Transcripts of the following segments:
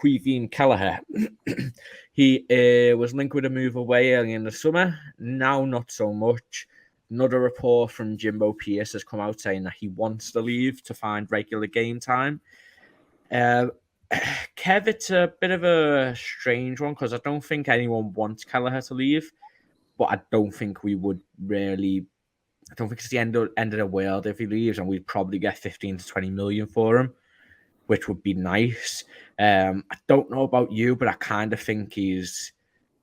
Caoimhin Kelleher. He was linked with a move away early in the summer. Now, not so much. Another report from Jimbo Pierce has come out saying that he wants to leave to find regular game time. Kev, it's a bit of a strange one because I don't think anyone wants Kelleher to leave, but I don't think we would really. I don't think it's the end of the world if he leaves, and we'd probably get 15 to 20 million for him, which would be nice. I don't know about you, but I kind of think I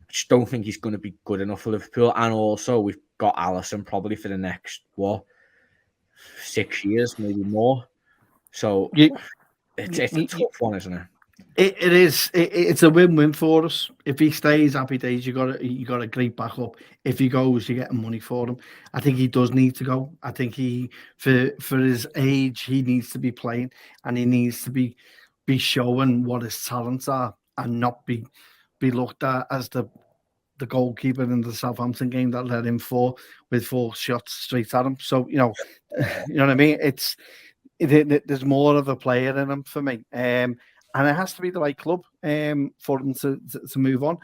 just don't think he's going to be good enough for Liverpool. And also, we've got Alisson probably for the next 6 years, maybe more. So it's a tough one, isn't it? It is. It's a win-win for us. If he stays, happy days. You got a great backup. If he goes, you're getting money for him. I think he does need to go. I think for his age, he needs to be playing, and he needs to be showing what his talents are, and not be looked at as the goalkeeper in the Southampton game that let him fall with 4 shots straight at him. So you know what I mean. There's more of a player in him for me. And it has to be the right club for him to move on.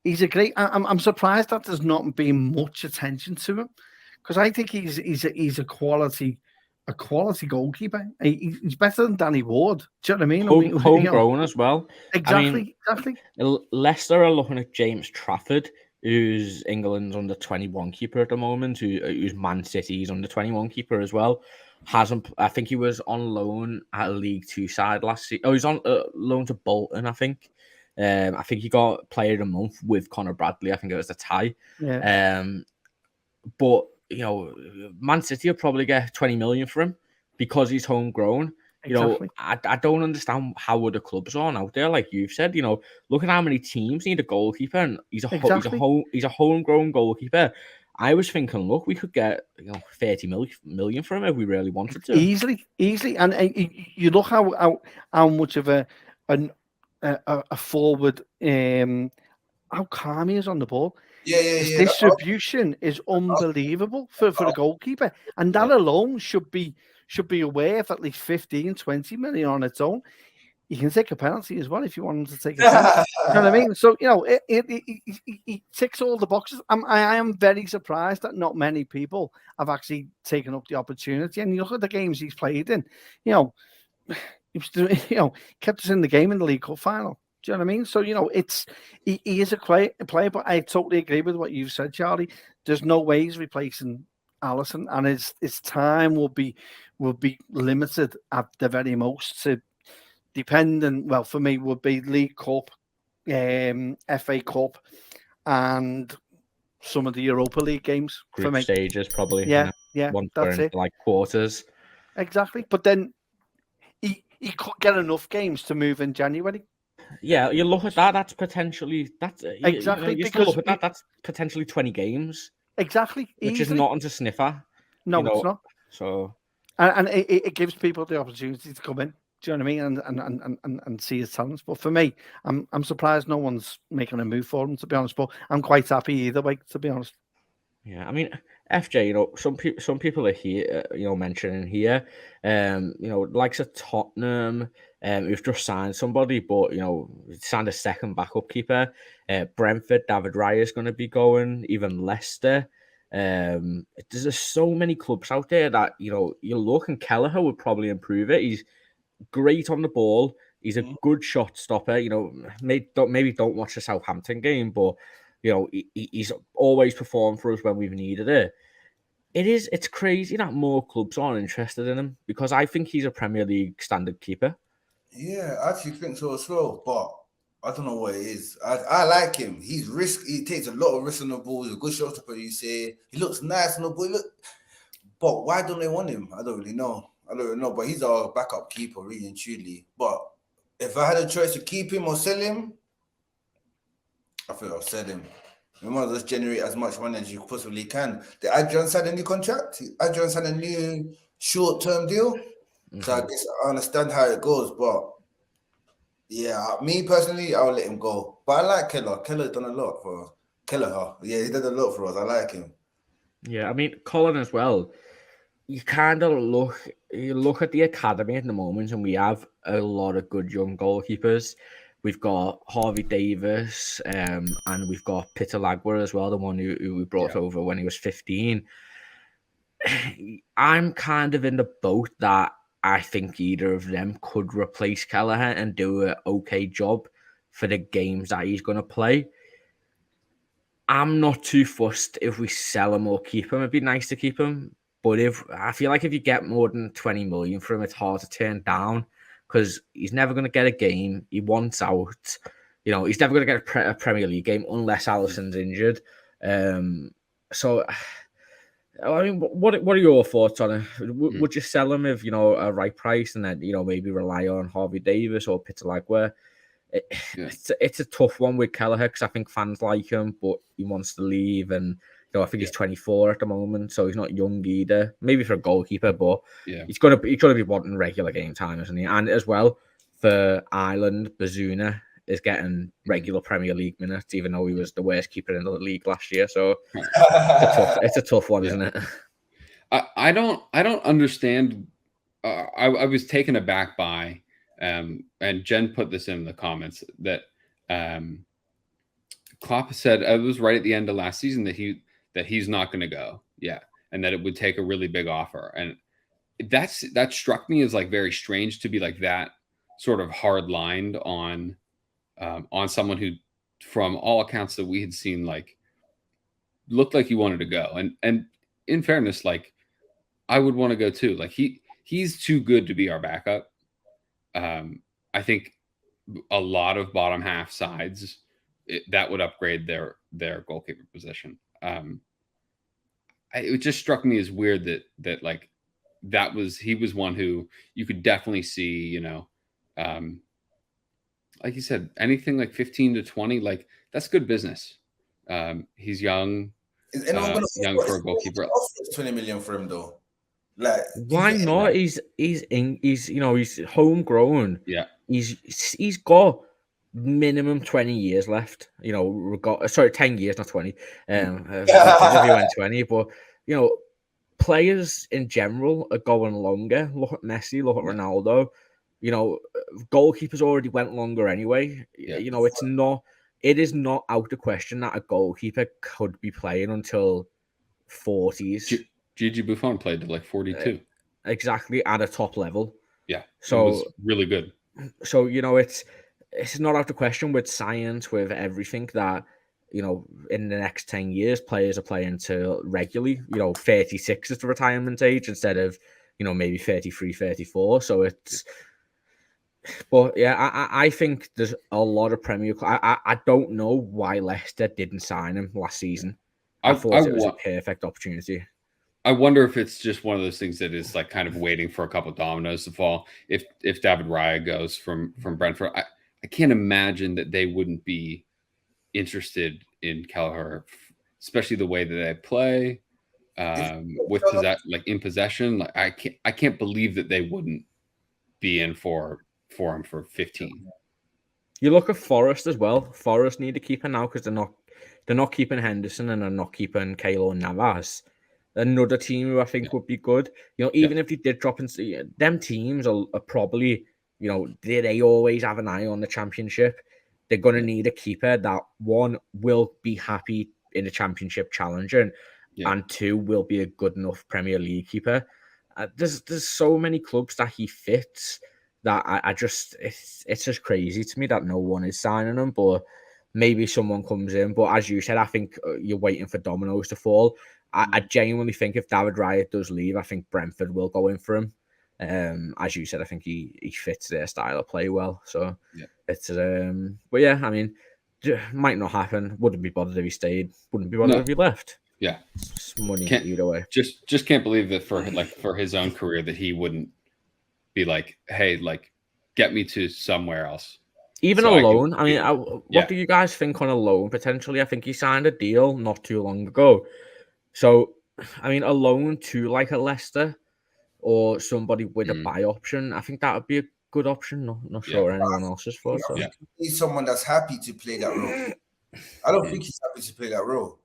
He's a great. I'm surprised that there's not been much attention to him, because I think he's a quality goalkeeper. He's better than Danny Ward. Do you know what I mean? Homegrown as well. Exactly. Leicester are looking at James Trafford, who's England's under 21 keeper at the moment, who's Man City's under 21 keeper as well. I think he was on loan at a League Two side last season. Oh, he's on loan to Bolton, I think. I think he got player of the month with Conor Bradley. I think it was a tie. Yeah. But Man City will probably get 20 million for him because he's homegrown. Exactly. I don't understand how other clubs are out there, like you've said. Look at how many teams need a goalkeeper, and he's a homegrown goalkeeper. I was thinking, look, we could get 30 million for him if we really wanted to. Easily, and you look how much of a forward, how calm he is on the ball. His distribution is unbelievable for a goalkeeper, and that alone should be aware of at least 15, 20 million on its own. You can take a penalty as well if you want him to take a penalty. You know what I mean? So, he ticks all the boxes. I am very surprised that not many people have actually taken up the opportunity. And you look at the games he's played in, kept us in the game in the League Cup final. Do you know what I mean? So, he is a player, but I totally agree with what you've said, Charlie. There's no way he's replacing Alisson, and his time will be limited at the very most to depending, well, for me, would be League Cup, FA Cup, and some of the Europa League games. Group for me. Stages, probably. Yeah, that's it. Like quarters. Exactly. But then he could get enough games to move in January. Yeah, you look at that. That's potentially exactly look at that. That's potentially 20 games. Exactly, which is nothing to sniff at. No, it's not. So, and it gives people the opportunity to come in. Do you know what I mean? And see his talents. But for me, I'm surprised no one's making a move for him, to be honest. But I'm quite happy either way, to be honest. Yeah, I mean, FJ, some people are here, mentioning here, likes of Tottenham, who've just signed somebody, but signed a second backup keeper. Brentford, David Raya is going to be going. Even Leicester. There's just so many clubs out there that you look, and Kelleher would probably improve it. He's great on the ball. He's a good shot stopper. Maybe don't watch the Southampton game, but he's always performed for us when we've needed it. It's crazy that more clubs aren't interested in him, because I think he's a Premier League standard keeper. Yeah, I actually think so as well, but I don't know what it is. I like him. He takes a lot of risks on the ball. He's a good shot stopper, you say. He looks nice on the ball. But why don't they want him? I don't really know. But he's our backup keeper, really and truly. But if I had a choice to keep him or sell him, I think I'll sell him. We might as well generate as much money as you possibly can. Did Adrian sign a new contract? Adrian signed a new short-term deal? Mm-hmm. So I guess I understand how it goes, but yeah, me personally, I'll let him go. But I like Kelleher. Kelleher's done a lot for us. Kelleher. Yeah, he did a lot for us. I like him. Yeah, I mean, Colin as well. You kind of look at the academy at the moment, and we have a lot of good young goalkeepers. We've got Harvey Davis, and we've got Peter Lagwer as well, the one who we brought over when he was 15. I'm kind of in the boat that I think either of them could replace Kelleher and do an okay job for the games that he's going to play. I'm not too fussed if we sell him or keep him. It'd be nice to keep him, but I feel like if you get more than 20 million for him, it's hard to turn down because he's never going to get a game. He wants out. He's never going to get a Premier League game unless Alisson's injured. So, I mean, what are your thoughts on it? Would you sell him if a right price, and then maybe rely on Harvey Davis or Peter Lagwer? It's a tough one with Kelleher because I think fans like him, but he wants to leave, and I think he's 24 at the moment, so he's not young either. Maybe for a goalkeeper, but he's gonna be wanting regular game time, isn't he? And as well for Ireland, Bazuna is getting regular Premier League minutes, even though he was the worst keeper in the league last year. So it's a tough one, isn't it? I don't understand. I was taken aback by. And Jen put this in the comments that Klopp said it was right at the end of last season that he's not going to go, and that it would take a really big offer, and that struck me as like very strange to be like that sort of hard lined on someone who, from all accounts that we had seen, like looked like he wanted to go, and in fairness, like I would want to go too. Like he's too good to be our backup. I think a lot of bottom half sides that would upgrade their goalkeeper position. It just struck me as weird that like he was one who you could definitely see, like you said, anything like 15 to 20, like that's good business. He's young, young for a goalkeeper. 20 million for him though. Like, why not? He's homegrown. Yeah. He's got minimum 20 years left. 10 years, not 20. If he went 20, but players in general are going longer. Look at Messi, look at Ronaldo. Goalkeepers already went longer anyway. Yeah. It is not out of question that a goalkeeper could be playing until 40s. Gigi Buffon played to like 42. Exactly, at a top level. Yeah. So it was really good. So, it's not out of question with science, with everything that, in the next 10 years, players are playing to regularly, 36 is the retirement age instead of, maybe 33, 34. So it's, but yeah, I think there's a lot of Premier. I don't know why Leicester didn't sign him last season. I thought it was a perfect opportunity. I wonder if it's just one of those things that is like kind of waiting for a couple dominoes to fall. If David Raya goes from Brentford, I can't imagine that they wouldn't be interested in Kelleher, especially the way that they play with in possession. Like I can't believe that they wouldn't be in for him for 15. You look at Forest as well. Forest need to keep him now because they're not keeping Henderson and they're not keeping Keylor Navas. Another team who I think would be good. Even if they did drop into them teams are probably, they always have an eye on the Championship. They're going to need a keeper that, one, will be happy in the Championship challenging, and two, will be a good enough Premier League keeper. There's so many clubs that he fits that it's just crazy to me that no one is signing him, but maybe someone comes in. But as you said, I think you're waiting for dominoes to fall. I genuinely think if David Raya does leave, I think Brentford will go in for him. As you said, I think he fits their style of play well. So it's but yeah, I mean, might not happen. Wouldn't be bothered if he stayed. Wouldn't be bothered if he left. Yeah, it's money either way. Just can't believe that for his own career that he wouldn't be like, hey, like get me to somewhere else. Even a loan. What do you guys think on a loan potentially? I think he signed a deal not too long ago. So, I mean, a loan to like a Leicester or somebody with a buy option, I think that would be a good option. Not sure anyone else's for. So. He's someone that's happy to play that role. I don't think he's happy to play that role.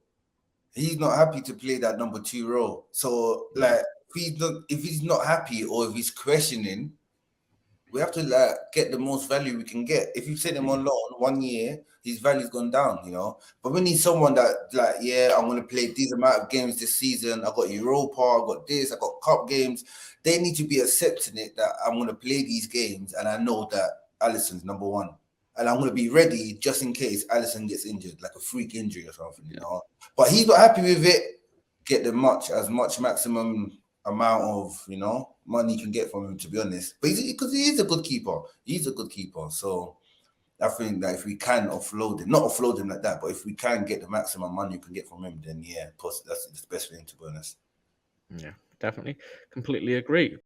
He's not happy to play that number 2 role. So, like, if he's not happy or if he's questioning, We have to like get the most value we can get. If you send him on loan 1 year, his value's gone down, you know. But we need someone that like, yeah, I'm gonna play this amount of games this season. I got Europa, I got this, I got cup games. They need to be accepting it that I'm gonna play these games, and I know that Alisson's number one, and I'm gonna be ready just in case Alisson gets injured, like a freak injury or something, you know. But he's not happy with it. Get the much maximum amount of, you know, money you can get from him, to be honest. But because he is a good keeper. He's a good keeper. So I think that if we can offload him, not offload him like that, but if we can get the maximum money you can get from him, then yeah, that's the best thing, to be honest. Yeah, definitely. Completely agree.